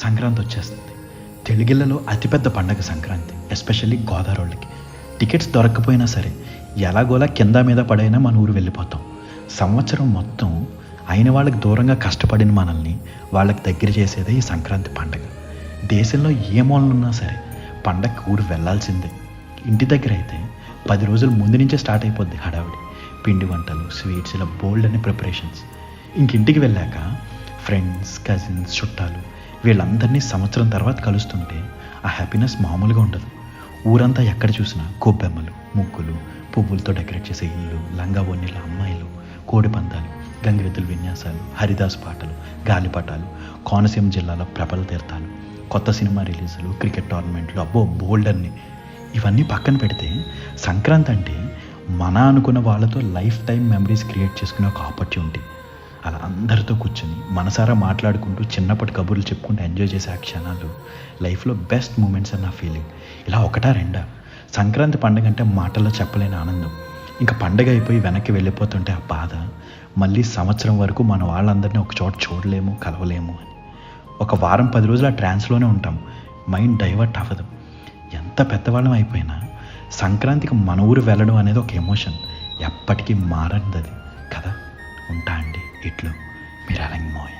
సంక్రాంతి వచ్చేస్తుంది. తెలుగిళ్ళలో అతిపెద్ద పండగ సంక్రాంతి, ఎస్పెషల్లీ గోదావరి వాళ్ళకి. టికెట్స్ దొరక్కపోయినా సరే ఎలాగోలా కింద మీద పడైనా మన ఊరు వెళ్ళిపోతాం. సంవత్సరం మొత్తం అయిన వాళ్ళకి దూరంగా కష్టపడిన మనల్ని వాళ్ళకి దగ్గర చేసేదే ఈ సంక్రాంతి పండగ. దేశంలో ఏ మూలనున్నా సరే పండగకి ఊరు వెళ్ళాల్సిందే. ఇంటి దగ్గర అయితే 10 రోజుల ముందు నుంచే స్టార్ట్ అయిపోద్ది హడావిడి. పిండి వంటలు, స్వీట్స్, ఇలా బోల్డ్ అనే ప్రిపరేషన్స్. ఇంటికి వెళ్ళాక ఫ్రెండ్స్, కజిన్స్, చుట్టాలు వీళ్ళందరినీ సంవత్సరం తర్వాత కలుస్తుంటే ఆ హ్యాపీనెస్ మామూలుగా ఉండదు. ఊరంతా ఎక్కడ చూసినా గొబ్బెమ్మలు, ముగ్గులు, పువ్వులతో డెకరేట్ చేసే ఇల్లు, లంగా ఓణీల అమ్మాయిలు, కోడి పందాలు, గంగిరెద్దుల విన్యాసాలు, హరిదాస్ పాటలు, గాలిపటాలు, కోనసీమ జిల్లాలో ప్రబల తీర్థాలు, కొత్త సినిమా రిలీజులు, క్రికెట్ టోర్నమెంట్లు, అబ్బో బోల్డ్ అన్ని. ఇవన్నీ పక్కన పెడితే సంక్రాంతి అంటే మన అనుకున్న వాళ్ళతో లైఫ్ టైం మెమరీస్ క్రియేట్ చేసుకునే ఒక ఆపర్చునిటీ. అలా అందరితో కూర్చొని మనసారా మాట్లాడుకుంటూ చిన్నప్పటి కబుర్లు చెప్పుకుంటూ ఎంజాయ్ చేసే ఆ క్షణాలు లైఫ్లో బెస్ట్ మూమెంట్స్ అని నా ఫీలింగ్. ఇలా ఒకటా రెండా, సంక్రాంతి పండుగ అంటే మాటల్లో చెప్పలేని ఆనందం. ఇంకా పండగ అయిపోయి వెనక్కి వెళ్ళిపోతుంటే ఆ బాధ, మళ్ళీ సంవత్సరం వరకు మన వాళ్ళందరినీ ఒక చోట చూడలేము, కలవలేము అని. ఒక వారం 10 రోజులు ఆ ట్రాన్స్లోనే ఉంటాం, మైండ్ డైవర్ట్ అవ్వదు. ఎంత పెద్దవాళ్ళం అయిపోయినా సంక్రాంతికి మన ఊరు వెళ్ళడం అనేది ఒక ఎమోషన్, ఎప్పటికీ మారనిది అది కదా. ఉంటా అండి ఇట్లు, మీరు అలాగే మోయ.